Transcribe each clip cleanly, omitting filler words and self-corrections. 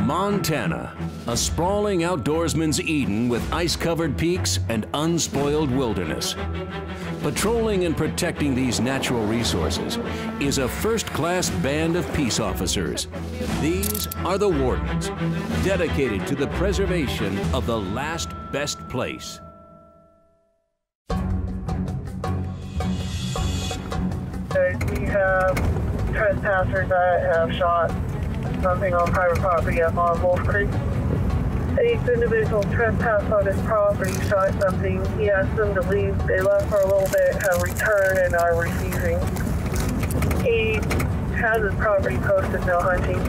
Montana, a sprawling outdoorsman's Eden with ice-covered peaks and unspoiled wilderness. Patrolling and protecting these natural resources is a first-class band of peace officers. These are the Wardens, dedicated to the preservation of the last best place. We have trespassers that have shot something on private property up on Wolf Creek. These individuals trespassed on his property, shot something. He asked them to leave. They left for a little bit, have returned, and are refusing. He has his property posted no hunting.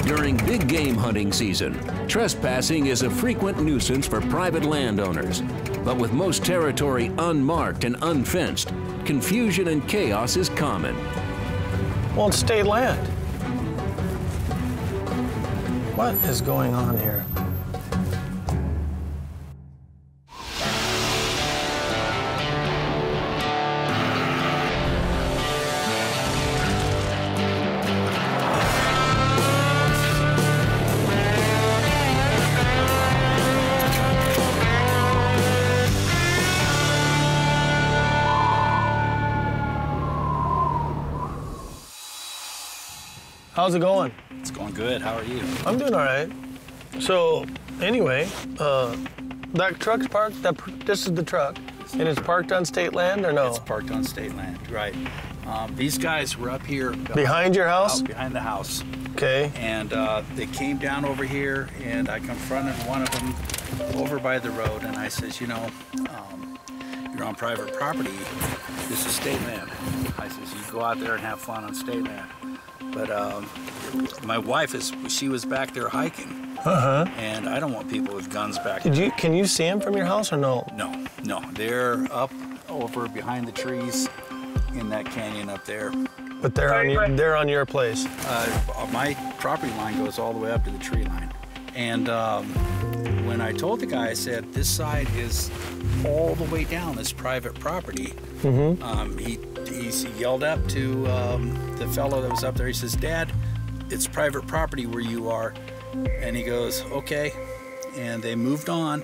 During big game hunting season, trespassing is a frequent nuisance for private landowners. But with most territory unmarked and unfenced, confusion and chaos is common. Well, it's state land. What is going on here? How's it going? It's going good. How are you? I'm doing all right. So, anyway, that truck's parked, this is the truck, and it's parked on state land or no? It's parked on state land, right. These guys were up here. Behind your house? Behind the house. Okay. And they came down over here, and I confronted one of them over by the road, and I says, you know, you're on private property. This is state land. I says, you go out there and have fun on state land. But my wife she was back there hiking. And I don't want people with guns back there. Can you see them from your house or no? No. They're up over behind the trees in that canyon up there. But they're on your place. My property line goes all the way up to the tree line. And when I told the guy, I said, this side is all the way down as private property. He yelled up to the fellow that was up there. He says, Dad, it's private property where you are. And he goes, okay. And they moved on,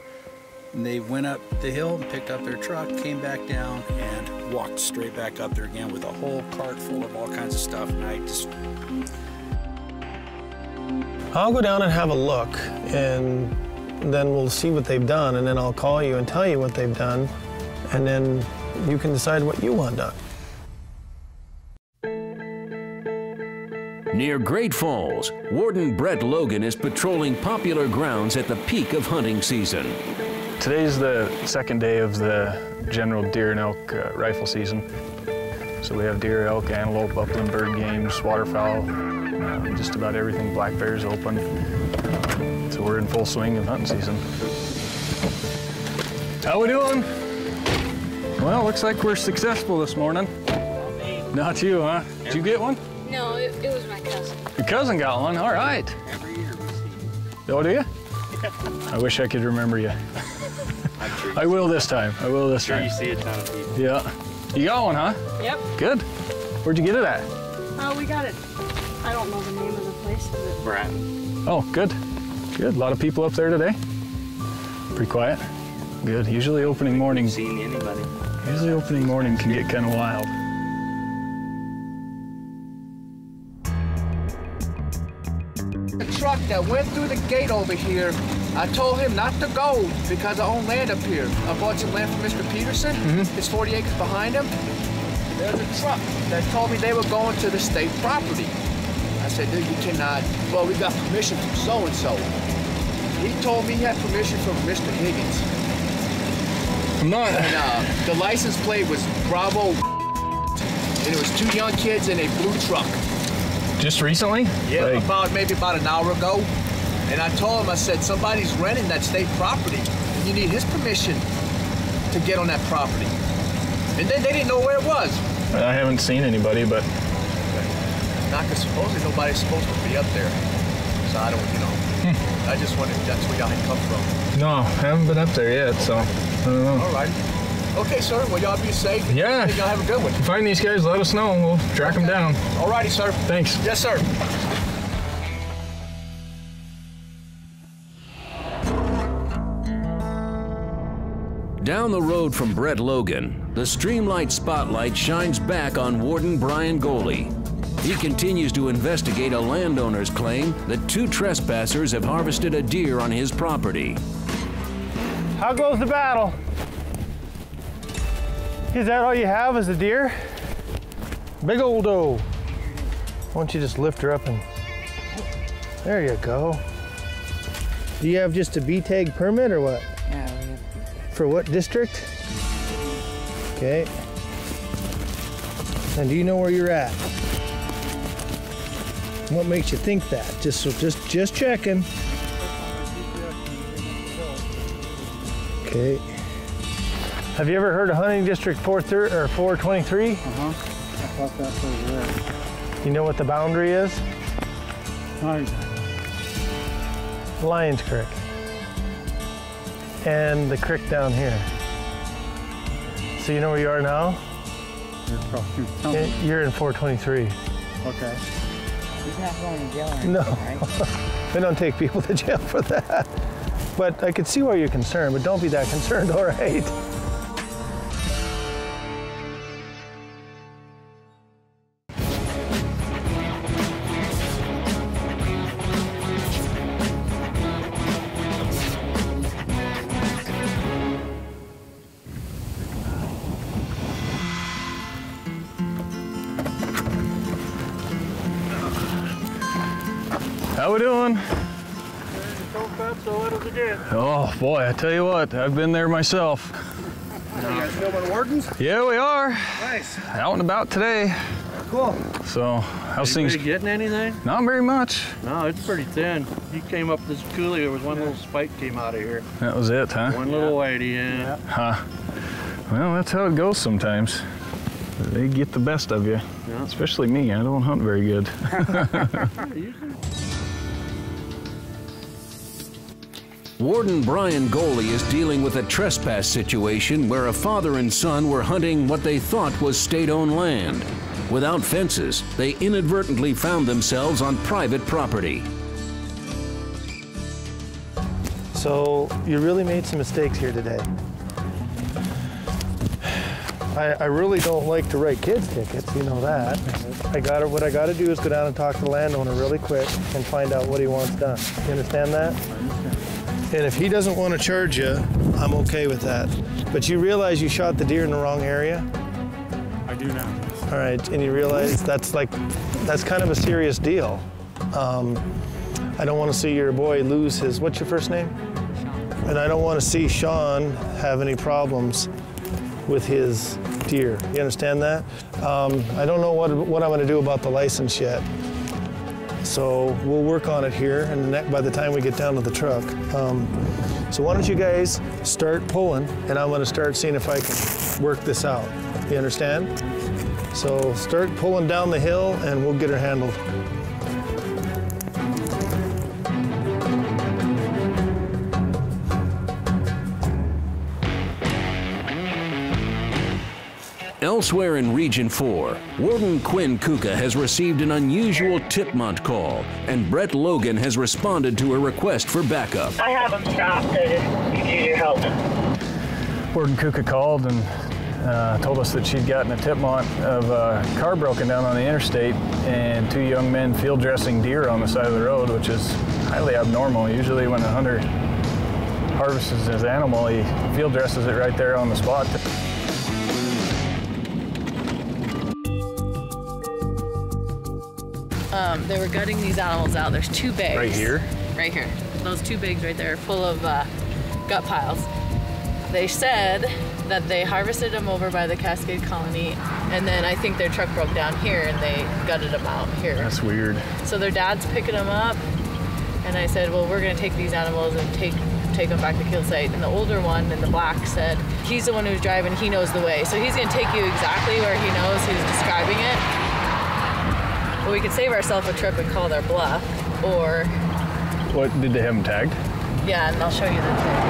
and they went up the hill and picked up their truck, came back down, and walked straight back up there again with a whole cart full of all kinds of stuff. And I just... I'll go down and have a look, and then we'll see what they've done, and then I'll call you and tell you what they've done, and then you can decide what you want done. Near Great Falls, Warden Brett Logan is patrolling popular grounds at the peak of hunting season. Today's the second day of the general deer and elk rifle season. So we have deer, elk, antelope, upland bird games, waterfowl, just about everything. Black bear's open. So we're in full swing of hunting season. How we doing? Well, looks like we're successful this morning. Not you, huh? Did you get one? No, it was my cousin. Your cousin got one? All right. Every year we see. Oh, do you? I wish I could remember you. Sure I will this time. I will this time. You see a ton of people. Yeah. You got one, huh? Yep. Good. Where'd you get it at? Oh, we got it. I don't know the name of the place. Bratton. Oh, good. Good. A lot of people up there today? Pretty quiet? Good. Usually opening morning. Seen anybody? Usually opening morning can get kind of wild. The truck that went through the gate over here, I told him not to go because I own land up here. I bought some land from Mr. Peterson. It's 40 acres behind him. There's a truck that told me they were going to the state property. I said, dude, you cannot. Well, we got permission from so-and-so. He told me he had permission from Mr. Higgins. I'm not. And the license plate was Bravo, and it was 2 young kids in a blue truck. Just recently? Yeah, maybe about an hour ago. And I told him, I said, somebody's renting that state property. And you need his permission to get on that property. And then they didn't know where it was. I haven't seen anybody, but... Not because supposedly nobody's supposed to be up there. So I don't, you know. I just wondered if that's where y'all had come from. No, I haven't been up there yet, so I don't know. All right. Okay, sir. Well, y'all be safe. Yeah. Y'all have a good one. If you find these guys, let us know and we'll track them down. All righty, sir. Thanks. Yes, sir. Down the road from Brett Logan, the Streamlight spotlight shines back on Warden Brian Goley. He continues to investigate a landowner's claim that 2 trespassers have harvested a deer on his property. How goes the battle? Is that all you have is a deer? Big old doe. Why don't you just lift her up and... There you go. Do you have just a B-tag permit or what? Yeah. For what district? Okay. And do you know where you're at? What makes you think that? Just checking. Okay. Have you ever heard of hunting district 423? I thought that's over there. You know what the boundary is? Not exactly. Lions Creek. And the creek down here. So you know where you are now? You're in 423. Okay. He's not going to jail or anything, No. right? They don't take people to jail for that. But I could see why you're concerned, but don't be that concerned, all right? How we doing? Oh boy, I tell you what, I've been there myself. You guys filming Wardens? Yeah, we are. Nice. Out and about today. Cool. So, how's things? Anybody getting anything? Not very much. No, it's pretty thin. He came up this coulee, there was one little spike came out of here. That was it, huh? One little whitey, yeah. Huh. Well, that's how it goes sometimes. They get the best of you. Yeah. Especially me, I don't hunt very good. Warden Brian Goley is dealing with a trespass situation where a father and son were hunting what they thought was state-owned land. Without fences, they inadvertently found themselves on private property. So you really made some mistakes here today. I really don't like to write kids tickets, you know that. What I gotta do is go down and talk to the landowner really quick and find out what he wants done. You understand that? I understand. And if he doesn't want to charge you, I'm okay with that. But you realize you shot the deer in the wrong area? I do now. All right, and you realize that's kind of a serious deal. I don't want to see your boy lose his, what's your first name? Sean. And I don't want to see Sean have any problems with his deer. You understand that? I don't know what I'm going to do about the license yet. So we'll work on it here, and by the time we get down to the truck. So why don't you guys start pulling, and I'm going to start seeing if I can work this out. You understand? So start pulling down the hill, and we'll get her handled. Elsewhere in Region 4, Warden Quinn Kuka has received an unusual tipmont call, and Brett Logan has responded to a request for backup. I have them stopped. I just need your help. Warden Kuka called and told us that she'd gotten a tipmont of a car broken down on the interstate and 2 young men field dressing deer on the side of the road, which is highly abnormal. Usually when a hunter harvests his animal, he field dresses it right there on the spot. They were gutting these animals out. There's 2 bags. Right here? Right here. Those 2 bags right there full of gut piles. They said that they harvested them over by the Cascade Colony, and then I think their truck broke down here and they gutted them out here. That's weird. So their dad's picking them up, and I said, well, we're gonna take these animals and take them back to kill site. And the older one in the black said, he's the one who's driving, he knows the way. So he's gonna take you exactly where he knows, he's describing it. Well, we could save ourselves a trip and call their bluff, or... What, did they have them tagged? Yeah, and I'll show you the tag.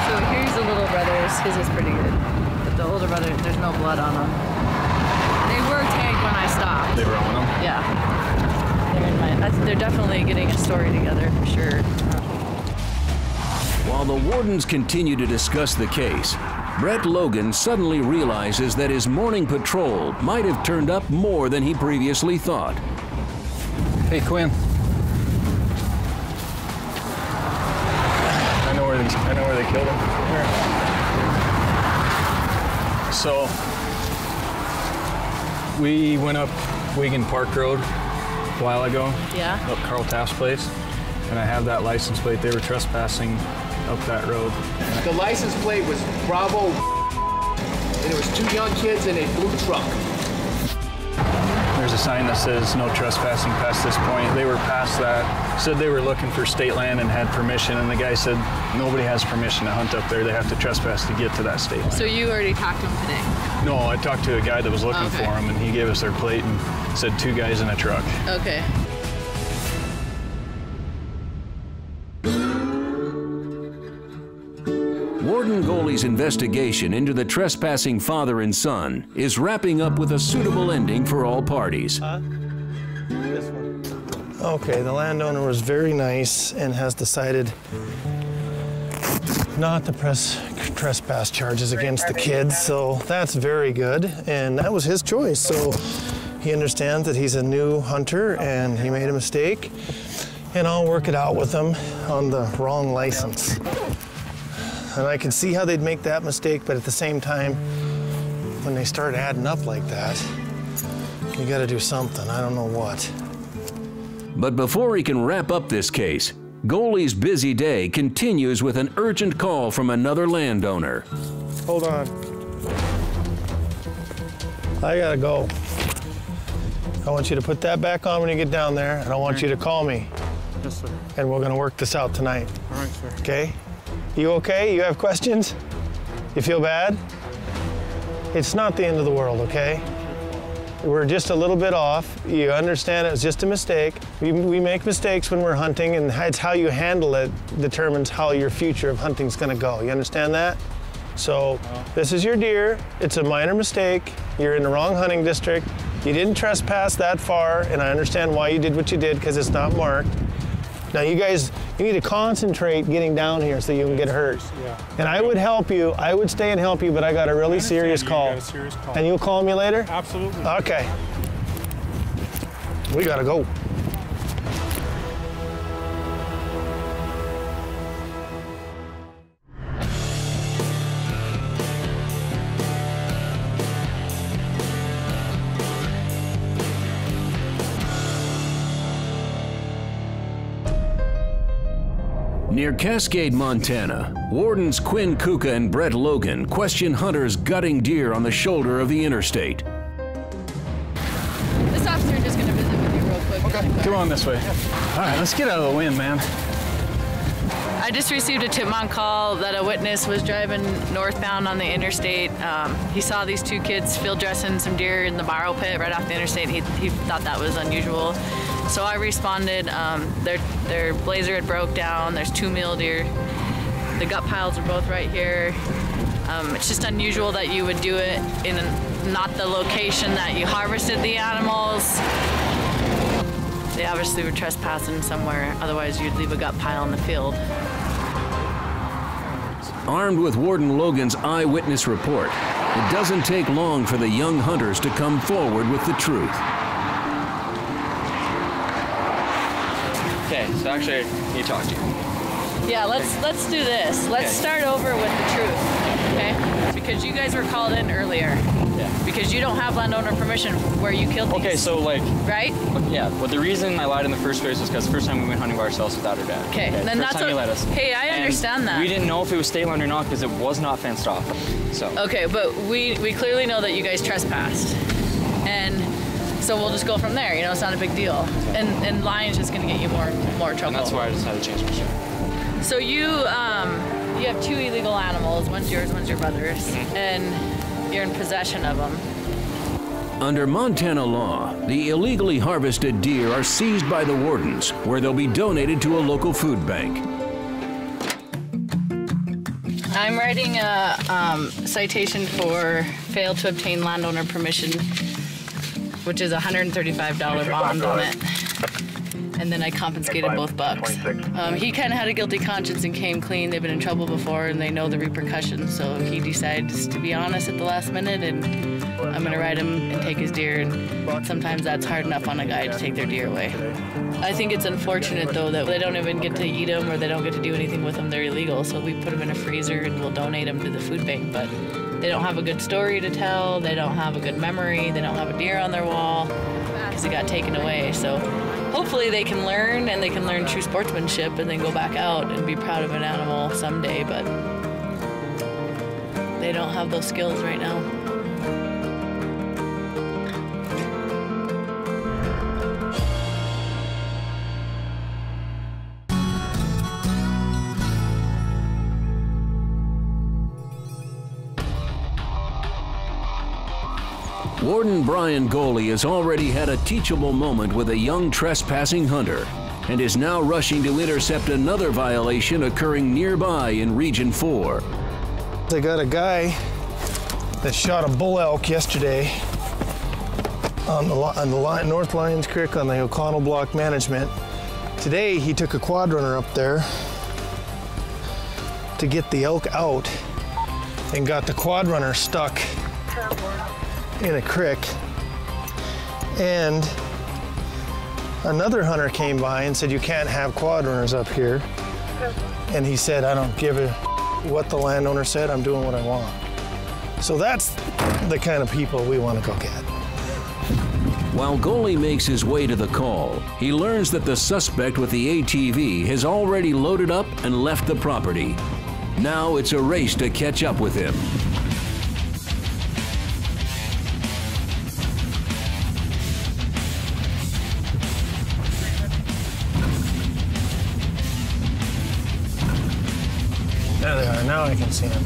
So here's the little brothers. His is pretty good. But the older brother, there's no blood on them. They were tagged when I stopped. They were on them? Yeah. They're definitely getting a story together, for sure. While While the wardens continue to discuss the case, Brett Logan suddenly realizes that his morning patrol might have turned up more than he previously thought. Hey, Quinn. I know where they killed him. Here. So we went up Wigan Park Road a while ago. Yeah. Up Carl Taft's place, and I have that license plate. They were trespassing up that road. The license plate was Bravo, and it was 2 young kids in a blue truck. There's a sign that says no trespassing past this point. They were past that, said they were looking for state land and had permission, and the guy said nobody has permission to hunt up there. They have to trespass to get to that state land. So you already talked to him today? No, I talked to a guy that was looking for him, and he gave us their plate and said 2 guys in a truck. Okay. Warden Goley's investigation into the trespassing father and son is wrapping up with a suitable ending for all parties. This one. Okay, the landowner was very nice and has decided not to press trespass charges against the kids, so that's very good, and that was his choice. So he understands that he's a new hunter and he made a mistake, and I'll work it out with him on the wrong license. And I can see how they'd make that mistake, but at the same time, when they start adding up like that, you gotta do something. I don't know what. But before he can wrap up this case, Goley's busy day continues with an urgent call from another landowner. Hold on. I gotta go. I want you to put that back on when you get down there, and I want you to call me. Yes, sir. And we're gonna work this out tonight. All right, sir. Okay? You okay? You have questions? You feel bad? It's not the end of the world, okay? We're just a little bit off. You understand it was just a mistake. We make mistakes when we're hunting, and it's how you handle it determines how your future of hunting's gonna go. You understand that? So this is your deer. It's a minor mistake. You're in the wrong hunting district. You didn't trespass that far, and I understand why you did what you did because it's not marked. Now you guys, you need to concentrate getting down here so you can get hurt. Yeah. And I would help you. I would stay and help you, but I got a really serious call. Got a serious call. And you'll call me later? Absolutely. Okay. We gotta go. Near Cascade, Montana, Wardens Quinn Kuka and Brett Logan question hunters gutting deer on the shoulder of the interstate. This officer is just going to visit with you real quick. Okay, come on this way. All right, let's get out of the wind, man. I just received a tip-on call that a witness was driving northbound on the interstate. He saw these 2 kids field dressing some deer in the borrow pit right off the interstate. He thought that was unusual. So I responded. Their blazer had broke down. There's 2 mule deer. The gut piles are both right here. It's just unusual that you would do it in not the location that you harvested the animals. They obviously were trespassing somewhere, otherwise you'd leave a gut pile in the field. Armed with Warden Logan's eyewitness report, it doesn't take long for the young hunters to come forward with the truth. Okay, so actually I need to talk to you. Yeah, let's do this. Let's start over with the truth, okay? Because you guys were called in earlier. Yeah. Because you don't have landowner permission where you killed these. Okay, so like... Right? Yeah, but the reason I lied in the first place was because the first time we went hunting by ourselves without her dad. Okay, then first that's time you let us. Hey, I understand that. We didn't know if it was state land or not because it was not fenced off, so. Okay, but we clearly know that you guys trespassed. And so we'll just go from there, you know, it's not a big deal. And lying's just gonna get you more trouble. And that's why I decided to change my shirt. So you have 2 illegal animals, one's yours, one's your brother's, and you're in possession of them. Under Montana law, the illegally harvested deer are seized by the wardens, where they'll be donated to a local food bank. I'm writing a citation for failed to obtain landowner permission, which is a $135 bond on it. and then I confiscated both bucks. He kind of had a guilty conscience and came clean. They've been in trouble before and they know the repercussions, so he decides to be honest at the last minute, and I'm gonna ride him and take his deer, and sometimes that's hard enough on a guy to take their deer away. I think it's unfortunate though that they don't even get to eat them or they don't get to do anything with them. They're illegal, so we put them in a freezer and we'll donate them to the food bank, but they don't have a good story to tell, they don't have a good memory, they don't have a deer on their wall because it got taken away. So hopefully they can learn, and they can learn true sportsmanship and then go back out and be proud of an animal someday, but they don't have those skills right now. Warden Brian Goley has already had a teachable moment with a young trespassing hunter and is now rushing to intercept another violation occurring nearby in Region 4. They got a guy that shot a bull elk yesterday on the North Lyons Creek on the O'Connell Block Management. Today he took a quad runner up there to get the elk out and got the quad runner stuck in a creek, and another hunter came by and said, you can't have quad runners up here. And he said, I don't give a what the landowner said, I'm doing what I want. So that's the kind of people we want to go get. While Goley makes his way to the call, he learns that the suspect with the ATV has already loaded up and left the property. Now it's a race to catch up with him. There they are, now I can see them.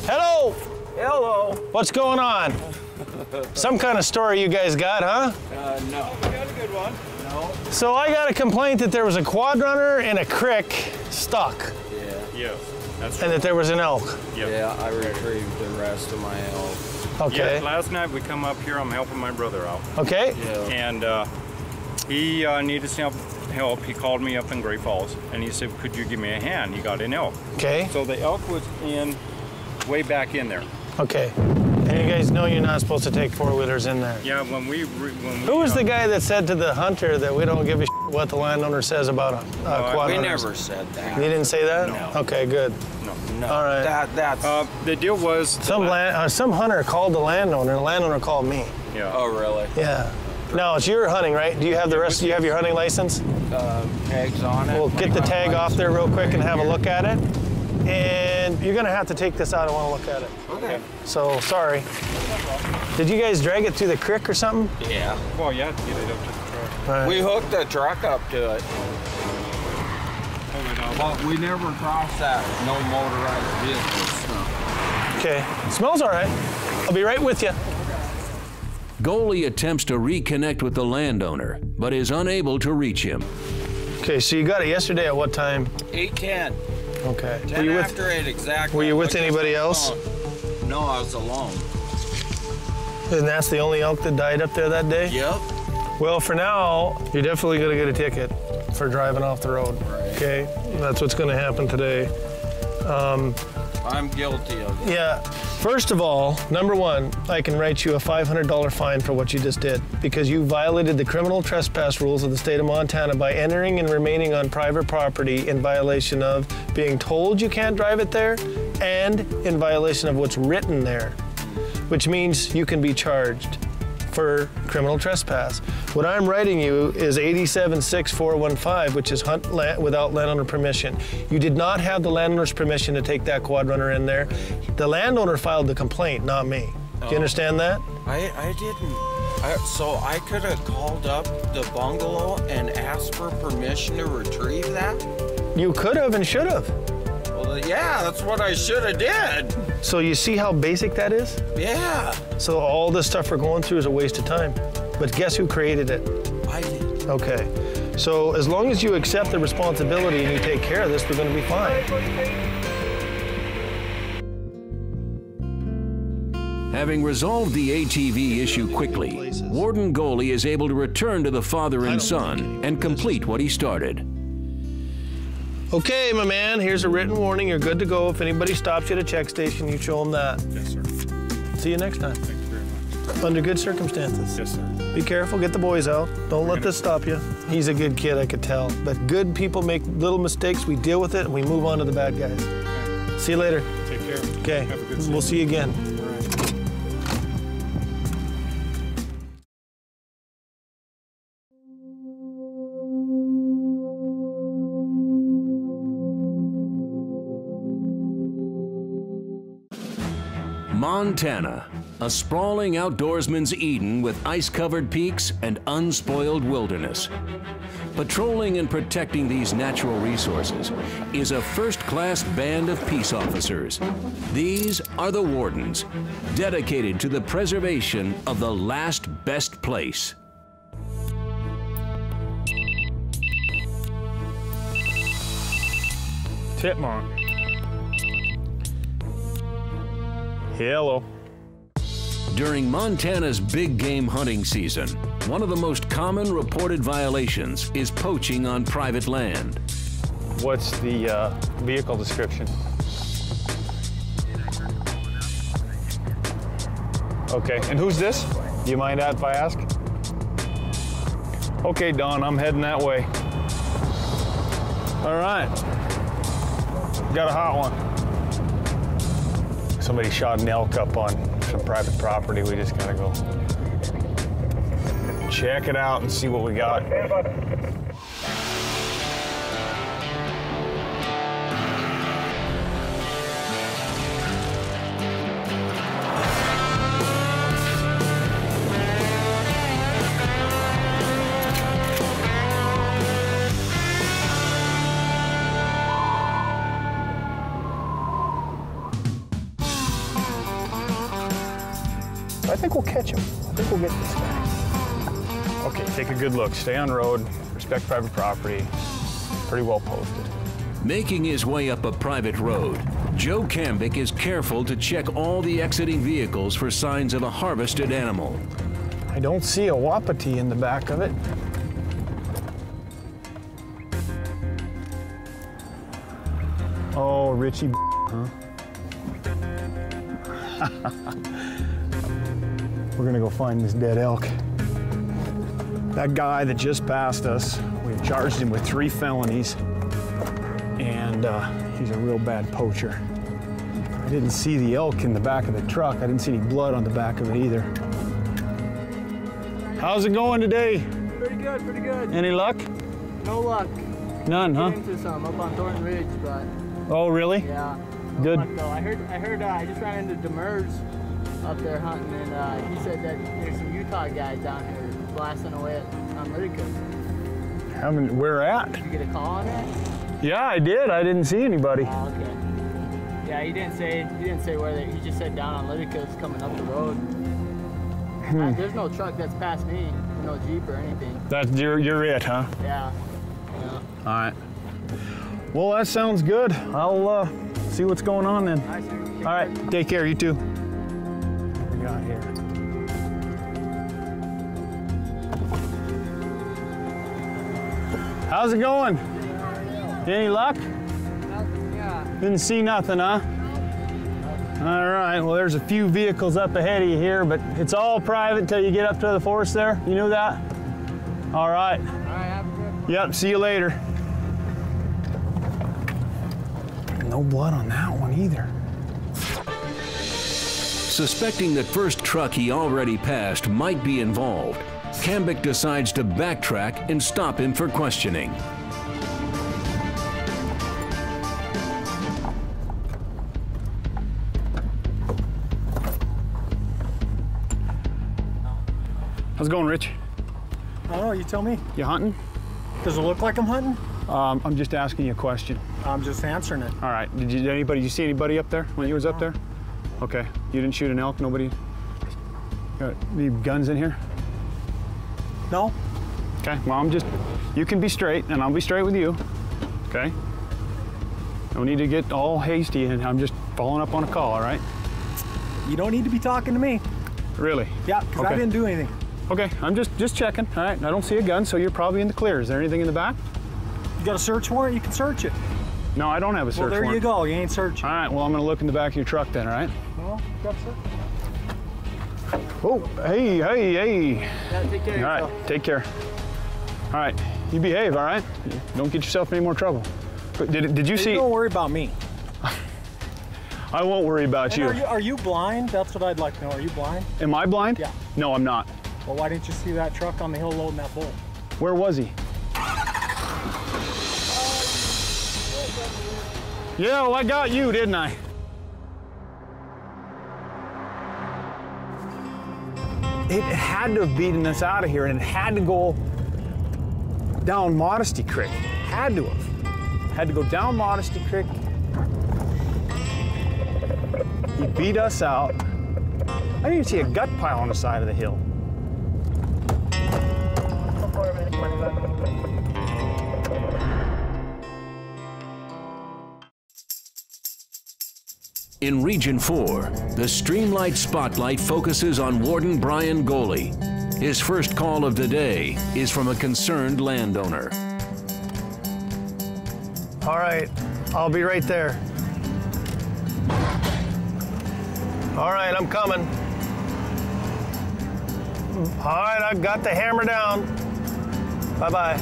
Hello! Hello. What's going on? Some kind of story you guys got, huh? No. We got a good one. No. So I got a complaint that there was a quad runner in a creek stuck. Yeah, that's and that there was an elk. Yep. Yeah, I retrieved the rest of my elk. Okay. Yeah, last night we come up here, I'm helping my brother out. Okay. Yeah. And he needed some help. He called me up in Great Falls and he said, could you give me a hand? He got an elk. Okay. So the elk was way back in there. Okay. And you guys know you're not supposed to take four-wheelers in there. Yeah, Who was the guy that said to the hunter that we don't give a what the landowner says about a quad runner? We never said that. You didn't say that? No. Okay, good. No. All right. That's the deal was some hunter called the landowner called me. Yeah. Oh, really? Yeah. Now it's your hunting, right? Do you have the rest? Do you have your hunting license? Tags on it. We'll get the tag off there real quick and have a look at it. And you're gonna have to take this out. I want to look at it. Okay. So sorry. Did you guys drag it through the creek or something? Yeah. Well, yeah, to get it up to the truck. Right. We hooked the truck up to it. But we never crossed that no motorized vehicle stuff. Okay. It smells all right. I'll be right with you. Goley attempts to reconnect with the landowner, but is unable to reach him. Okay, so you got it yesterday at what time? 8:10. Okay. 10 after 8 exactly. Were you with anybody else? No, I was alone. And that's the only elk that died up there that day? Yep. Well, for now, you're definitely gonna get a ticket for driving off the road. Right. Okay? That's what's gonna happen today. I'm guilty of it. Yeah. First of all, number one, I can write you a $500 fine for what you just did because you violated the criminal trespass rules of the state of Montana by entering and remaining on private property in violation of being told you can't drive it there and in violation of what's written there, which means you can be charged for criminal trespass. What I'm writing you is 876415, which is hunt without landowner permission. You did not have the landowner's permission to take that quad runner in there. The landowner filed the complaint, not me. Do you understand that? I didn't. So I could have called up the bungalow and asked for permission to retrieve that? You could have and should have. Well, yeah, that's what I should have did. So you see how basic that is? Yeah. So all this stuff we're going through is a waste of time. But guess who created it? I did. Okay. So as long as you accept the responsibility and you take care of this, we're going to be fine. Having resolved the ATV issue quickly, Warden Goley is able to return to the father and son and complete what he started. Okay, my man, here's a written warning. You're good to go. If anybody stops you at a check station, you show them that. Yes, sir. See you next time. Thank you very much. Under good circumstances. Yes, sir. Be careful, get the boys out. Don't let this stop you. He's a good kid, I could tell. But good people make little mistakes, we deal with it, and we move on to the bad guys. Okay. See you later. Take care. Okay, Have a good season. we'll see you again. All right. Montana, a sprawling outdoorsman's Eden with ice-covered peaks and unspoiled wilderness. Patrolling and protecting these natural resources is a first-class band of peace officers. These are the Wardens, dedicated to the preservation of the last best place. Tip mark. Hello. During Montana's big game hunting season, one of the most common reported violations is poaching on private land. What's the vehicle description? Okay, and who's this? Do you mind if I ask? Okay, Don, I'm heading that way. All right. Got a hot one. Somebody shot an elk up on some private property. We just gotta go check it out and see what we got. I think we'll catch him. I think we'll get this guy. Okay, take a good look. Stay on road, respect private property. Pretty well posted. Making his way up a private road, Joe Cambick is careful to check all the exiting vehicles for signs of a harvested animal. I don't see a wapiti in the back of it. Oh, Richie, huh? We're gonna go find this dead elk. That guy that just passed us, we charged him with 3 felonies, and he's a real bad poacher. I didn't see the elk in the back of the truck. I didn't see any blood on the back of it either. How's it going today? Pretty good, pretty good. Any luck? No luck. None, huh? Into some up on Thornton Ridge, but Oh, really? yeah. No Good. luck, though. I heard. I just ran into Demers up there hunting, and he said that there's some Utah guys down here blasting away on Litica. Where at? Did you get a call on that? Yeah, I did. I didn't see anybody. Oh, okay. Yeah, he didn't say where they. He just said down on Litica's coming up the road. There's no truck that's past me, no Jeep or anything. That's you're it, huh? Yeah. All right. Well, that sounds good. I'll see what's going on then. All right. Take care. You too. What we got here? How's it going? Any luck? Yeah. Didn't see nothing, huh? All right, well, there's a few vehicles up ahead of you here, but it's all private until you get up to the forest there. You knew that? All right. All right, have a good one. Yep, see you later. No blood on that one either. Suspecting that first truck he already passed might be involved, Cambick decides to backtrack and stop him for questioning. How's it going, Rich? I don't know, you tell me. You hunting? Does it look like I'm hunting? I'm just asking you a question. I'm just answering it. All right, did you see anybody up there when you was up there? Okay, you didn't shoot an elk, nobody? Got any guns in here? No. Okay, well, you can be straight, and I'll be straight with you, okay? No need to get all hasty, and I'm just following up on a call, all right? You don't need to be talking to me. Really? Yeah, because I didn't do anything. Okay, I'm just checking, all right? I don't see a gun, so you're probably in the clear. Is there anything in the back? You got a search warrant? You can search it. No, I don't have a search warrant. Well, there you go. You ain't searching. All right, well, I'm going to look in the back of your truck then, all right? Well, you got to search. Oh, hey. Yeah, take care of yourself. All right, take care. All right, you behave, all right? Don't get yourself in any more trouble. But did you see? Don't worry about me. I won't worry about you. Are you blind? That's what I'd like to know. Are you blind? Am I blind? Yeah. No, I'm not. Well, why didn't you see that truck on the hill loading that bull? Where was he? Yeah, well, I got you, didn't I? It had to have beaten us out of here, and it had to go down Modesty Creek. Had to have. Had to go down Modesty Creek. He beat us out. I didn't even see a gut pile on the side of the hill. In Region 4, the Streamlight Spotlight focuses on Warden Brian Goley. His first call of the day is from a concerned landowner. All right, I'll be right there. All right, I'm coming. All right, I've got the hammer down. Bye-bye.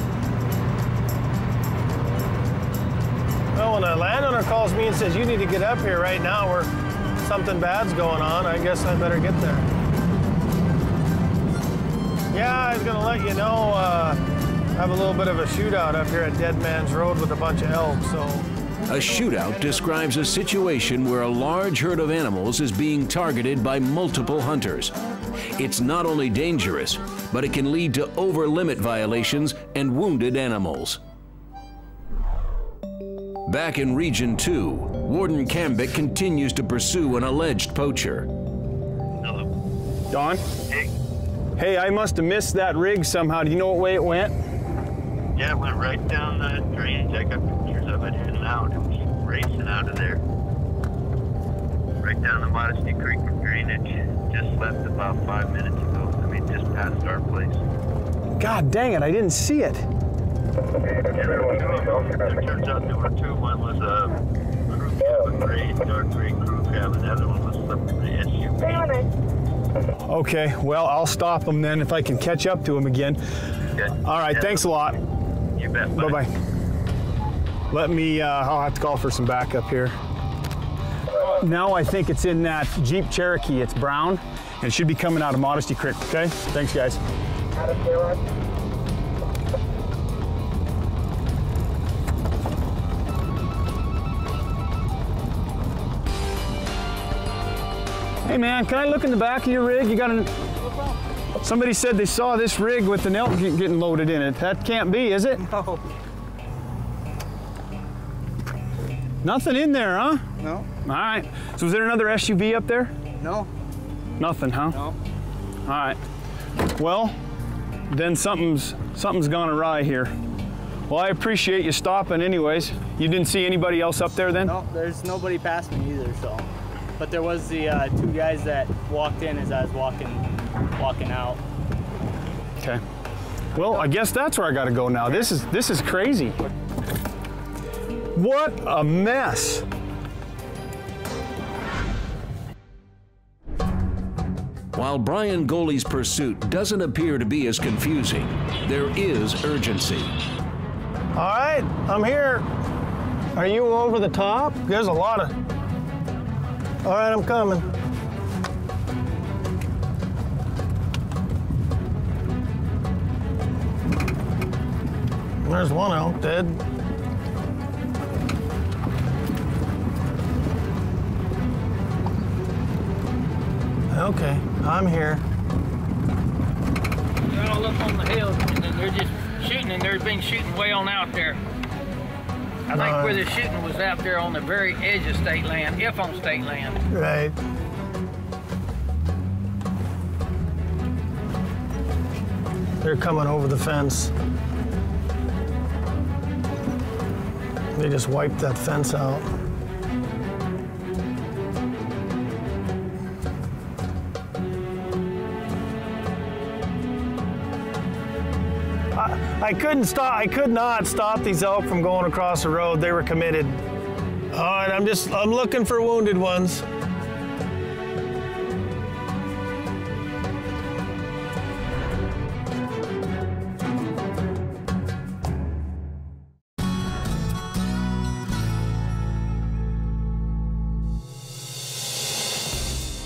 Well, when a landowner calls me and says, you need to get up here right now where something bad's going on, I guess I better get there. Yeah, I was gonna let you know, I have a little bit of a shootout up here at Dead Man's Road with a bunch of elk, so. A shootout describes a situation where a large herd of animals is being targeted by multiple hunters. It's not only dangerous, but it can lead to over-limit violations and wounded animals. Back in Region 2, Warden Cambick continues to pursue an alleged poacher. Hello. Don? Hey. Hey, I must have missed that rig somehow. Do you know what way it went? Yeah, it went right down the drainage. I got pictures of it heading out. It was racing out of there. Right down the Modesty Creek drainage. Just left about 5 minutes ago. I mean, just past our place. God dang it, I didn't see it. It turns out there were two. One was a crew cab, a gray, dark gray crew cab, and the other one was the SUV. Okay, well, I'll stop them then if I can catch up to him again. Okay. All right, thanks a lot. You bet. Bye-bye. Let me, I'll have to call for some backup here. Now I think it's in that Jeep Cherokee. It's brown, and it should be coming out of Modesty Creek, okay? Thanks, guys. Hey man, can I look in the back of your rig? You got an... Somebody said they saw this rig with an elk getting loaded in it. That can't be, is it? No. Nothing in there, huh? No. All right. So is there another SUV up there? No. Nothing, huh? No. All right. Well, then something's gone awry here. Well, I appreciate you stopping anyways. You didn't see anybody else up there then? No, there's nobody past me either, so. But there was the two guys that walked in as I was walking out. Okay. Well, I guess that's where I got to go now. This is crazy. What a mess. While Brian Goley's pursuit doesn't appear to be as confusing, there is urgency. All right, I'm here. Are you over the top? There's a lot of... All right, I'm coming. There's one elk dead. Okay, I'm here. You all look on the hill, and then they're just shooting, and they've been shooting way on out there. I think where they're shooting was out there on the very edge of state land, if on state land. Right. They're coming over the fence. They just wiped that fence out. I could not stop these elk from going across the road. They were committed. All right, I'm looking for wounded ones.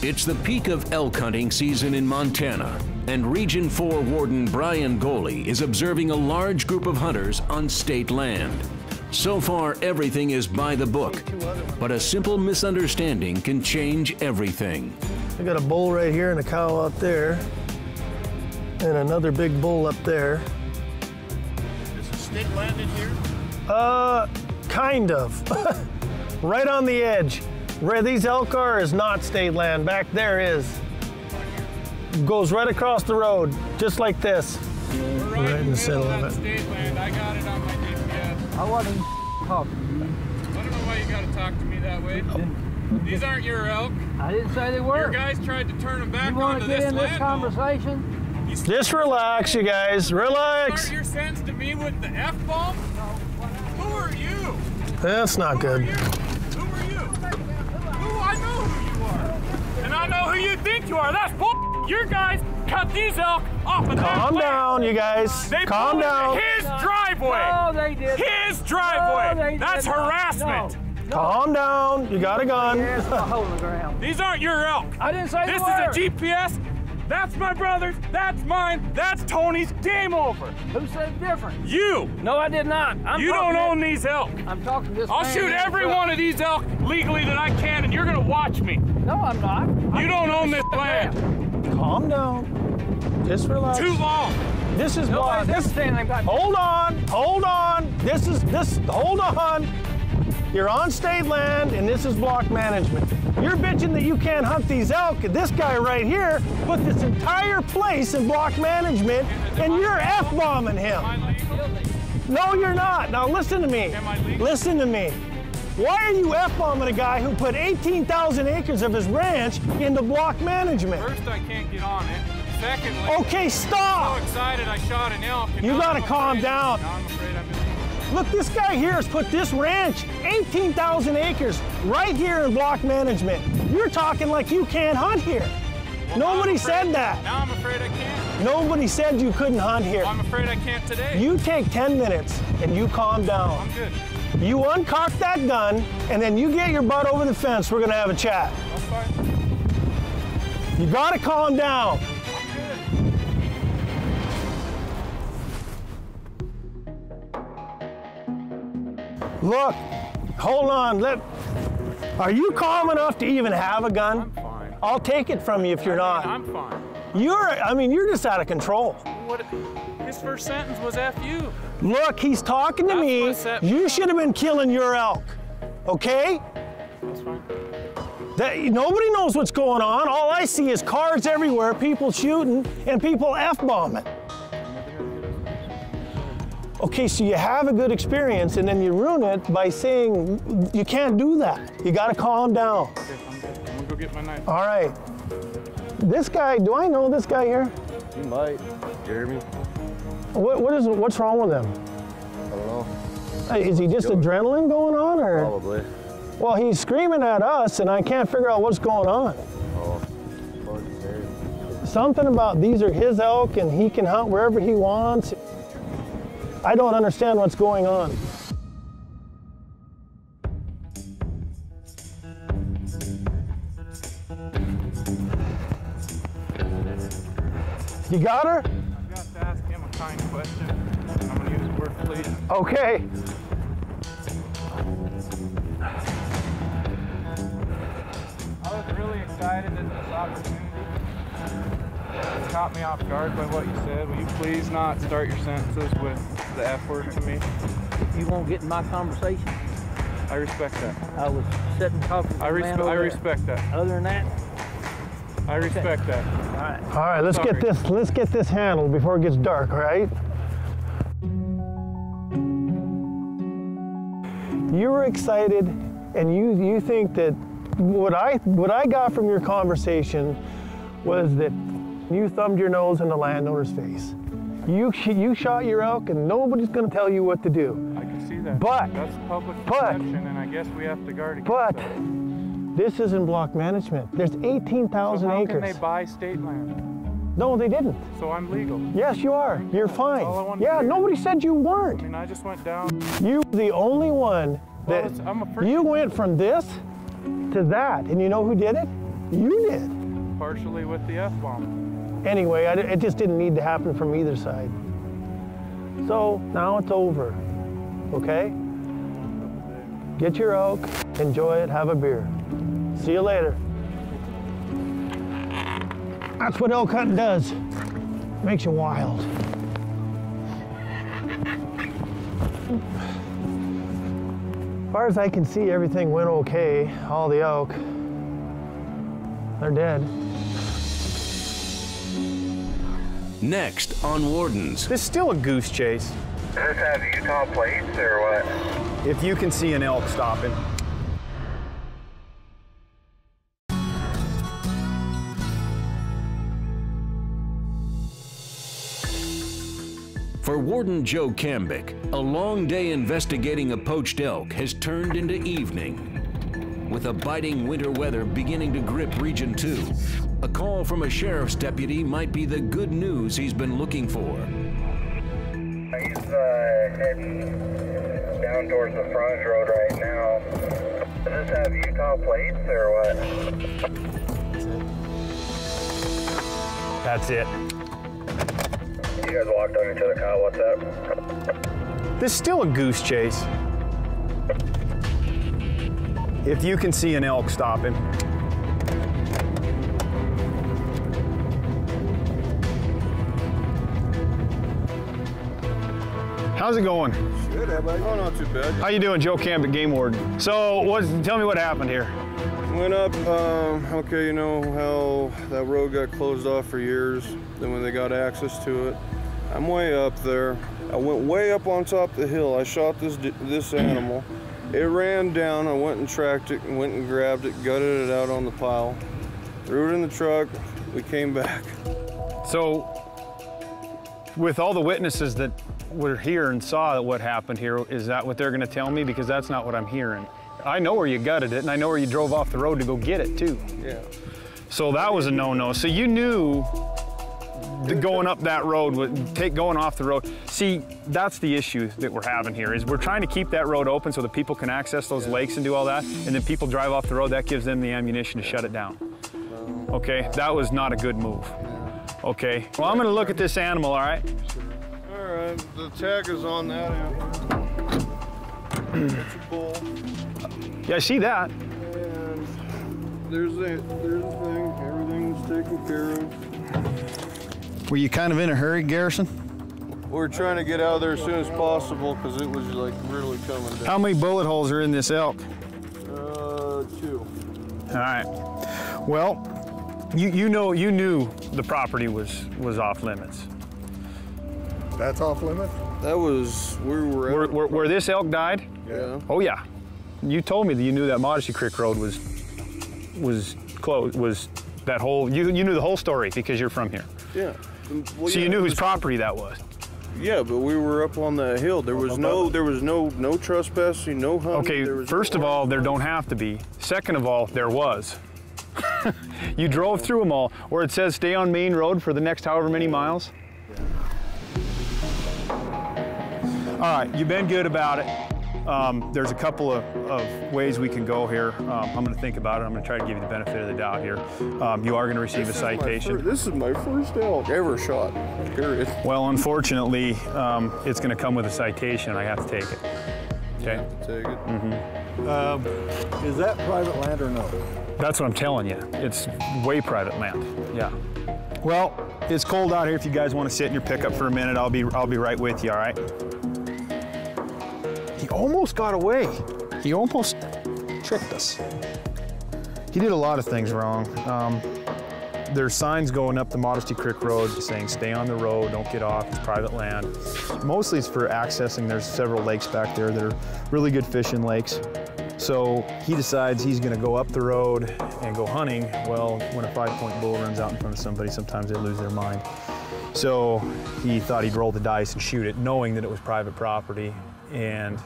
It's the peak of elk hunting season in Montana, and Region 4 Warden Brian Goley is observing a large group of hunters on state land. So far, everything is by the book, but a simple misunderstanding can change everything. I got a bull right here and a cow out there, and another big bull up there. Is the state land in here? Kind of. Right on the edge. Where these elk are is not state land. Back there is. Goes right across the road, just like this. Right in the center of it. State land. I got it on my GPS. I wasn't talking to you. I don't know why you got to talk to me that way. These aren't your elk. I didn't say they were. Your guys tried to turn them back onto onto this land. You want to get in this conversation? Just relax, you guys. Relax. Start your sentence to me with the F-bomb? Who are you? That's not good. Who are you? I know who you are. And I know who you think you are. That's bull. Your guys cut these elk off of that Calm land. down, you guys. They Calm down. His driveway. No, they did. His driveway. No, they That's did not. harassment. No. Calm down. You got a gun. Yes, my hole in the ground. These aren't your elk. I didn't say this they were. Is a GPS. That's my brother's. That's mine. That's Tony's. Game over. Who said different? You. No, I did not. You don't own these elk. I'm talking to this I'll man shoot every himself. one of these elk legally that I can, and you're gonna watch me. No, I'm not. You don't own this land. Calm down. Just relax. Too long. This is block. Hold on. Hold on. Hold on. You're on state land, and this is block management. You're bitching that you can't hunt these elk. This guy right here put this entire place in block management, and you're F-bombing him. No, you're not. Now listen to me. Listen to me. Why are you F-bombing a guy who put 18,000 acres of his ranch into block management? First, I can't get on it. Secondly, okay, stop. I'm so excited I shot an elk. You gotta calm down. Now I'm afraid I'm Look, this guy here has put this ranch, 18,000 acres, right here in block management. You're talking like you can't hunt here. Well, Nobody said that. Now I'm afraid I can't. Nobody said you couldn't hunt here. Well, I'm afraid I can't today. You take 10 minutes and you calm down. I'm good. You uncock that gun and then you get your butt over the fence. We're gonna have a chat. I'm fine. You gotta calm down. Look, hold on. Are you calm enough to even have a gun? I'm fine. I'll take it from you if you're not. I'm fine. You're just out of control. What? His first sentence was F you. Look, he's talking to me. You should have been killing your elk, okay? That's fine. Nobody knows what's going on. All I see is cars everywhere, people shooting, and people F-bombing. Okay, so you have a good experience and then you ruin it by saying you can't do that. You gotta calm down. Okay, I'm good. I'm gonna go get my knife. All right. This guy, do I know this guy here? You might, Jeremy. What's wrong with him? I don't know. Hey, is he just adrenaline going on, or? Probably. Well, he's screaming at us and I can't figure out what's going on. Oh, hard to say. Something about these are his elk and he can hunt wherever he wants. I don't understand what's going on. You got her? I've got to ask him a kind question. I'm going to use the word please. Okay. I was really excited at this opportunity. It caught me off guard by what you said. Will you please not start your sentences with the F word to me? You won't get in my conversation. I respect that. I was sitting talking to I respect that. Other than that, I respect that. All right, let's get this handled before it gets dark, all right? You were excited, and you think that what I got from your conversation was that you thumbed your nose in the landowner's face. You shot your elk, and nobody's going to tell you what to do. I can see that. But that's public perception, and I guess we have to guard against but that. This isn't block management. There's 18,000 acres. How can they buy state land? No, they didn't. So I'm legal. Yes, you are. You're fine. All I wanted Yeah, to do. nobody said you weren't. I mean, I just went down. You were the only one that you went from this to that, and you know who did it? You did. Partially with the F-bomb. Anyway, it just didn't need to happen from either side. So now it's over, okay? Get your elk, enjoy it, have a beer. See you later. That's what elk hunting does. Makes you wild. As far as I can see, everything went okay. All the elk, they're dead. Next on Wardens. This is still a goose chase. Does this have Utah plates or what? If you can see an elk stopping. For Warden Joe Cambick, a long day investigating a poached elk has turned into evening. With a biting winter weather beginning to grip Region 2, a call from a sheriff's deputy might be the good news he's been looking for. He's heading down towards the frontage road right now. Does this have Utah plates or what? That's it. You guys locked on each other, Kyle. What's up? This is still a goose chase. If you can see an elk stopping. How's it going? Good, everybody. Oh, not too bad. How you doing, Joe Cambick, Game Warden? So, tell me what happened here. Went up, okay, you know how that road got closed off for years, then when they got access to it, I'm way up there. I went way up on top of the hill. I shot this animal. It ran down. I went and tracked it and went and grabbed it, gutted it out on the pile, threw it in the truck. We came back. So, with all the witnesses that were here and saw what happened here, is that what they're going to tell me? Because that's not what I'm hearing. I know where you gutted it, and I know where you drove off the road to go get it, too. Yeah. So that was a no-no. So you knew that going up that road, going off the road. See, that's the issue that we're having here, is we're trying to keep that road open so that people can access those lakes and do all that, and then people drive off the road. That gives them the ammunition to shut it down. Okay, that was not a good move. Okay, well, I'm gonna look at this animal, all right? All right, the tag is on that animal. It's a bull. Yeah, I see that. And there's the thing. Everything's taken care of. Were you kind of in a hurry, Garrison? We're trying to get out of there as soon as possible because it was like really coming down. How many bullet holes are in this elk? 2. All right. Well, you knew the property was off limits. That's off limits? That was where this elk died? Yeah. Oh yeah. You told me that you knew that Modesty Creek Road was closed. Was that whole? You knew the whole story because you're from here. Yeah. Well, so you knew whose property that was. Yeah, but we were up on that hill. There was no trespassing, no hunting. Okay. First of all, there don't have to be. Second of all, there was. You drove through them all, where it says stay on Main Road for the next however many miles. All right, you've been good about it. There's a couple of ways we can go here. I'm going to think about it. I'm going to try to give you the benefit of the doubt here. You are going to receive a citation. This is my first elk ever shot, period. Well, unfortunately, it's going to come with a citation. I have to take it. Okay? Take it. Mm-hmm. Is that private land or no? That's what I'm telling you. It's way private land. Yeah. Well, it's cold out here. If you guys want to sit in your pickup for a minute, I'll be right with you. All right? He almost got away. He almost tricked us. He did a lot of things wrong. there's signs going up the Modesty Creek Road saying stay on the road, don't get off, it's private land. Mostly it's for accessing. There's several lakes back there that are really good fishing lakes. So he decides he's gonna go up the road and go hunting. Well, when a 5-point bull runs out in front of somebody, sometimes they lose their mind. So he thought he'd roll the dice and shoot it, knowing that it was private property. And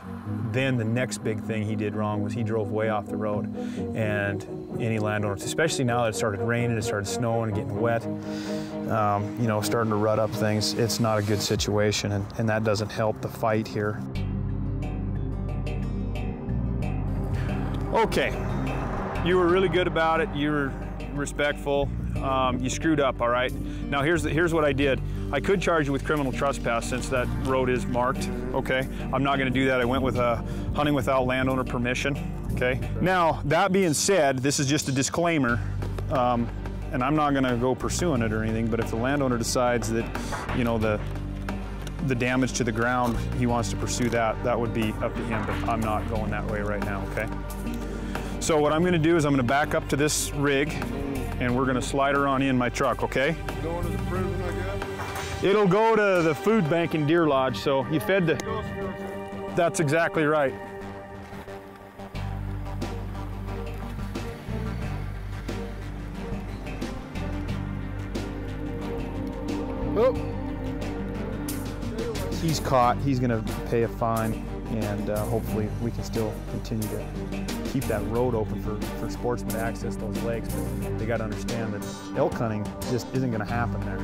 then the next big thing he did wrong was he drove way off the road. And any landowners, especially now that it started raining, it started snowing and getting wet, you know, starting to rut up things, it's not a good situation, and that doesn't help the fight here. Okay, you were really good about it. You were respectful. You screwed up, all right? Now here's what I did. I could charge you with criminal trespass since that road is marked, okay? I'm not gonna do that. I went with hunting without landowner permission, okay? Now, that being said, this is just a disclaimer, and I'm not gonna go pursuing it or anything, but if the landowner decides that, you know, the damage to the ground, he wants to pursue that, that would be up to him, but I'm not going that way right now, okay? So what I'm gonna do is I'm gonna back up to this rig, and we're gonna slide her on in my truck, okay? Going to the prison, I guess? It'll go to the food bank in Deer Lodge, so you fed the... That's exactly right. Oh. He's caught, he's gonna pay a fine, and hopefully we can still continue to keep that road open for sportsmen to access those lakes, but they gotta understand that elk hunting just isn't gonna happen there.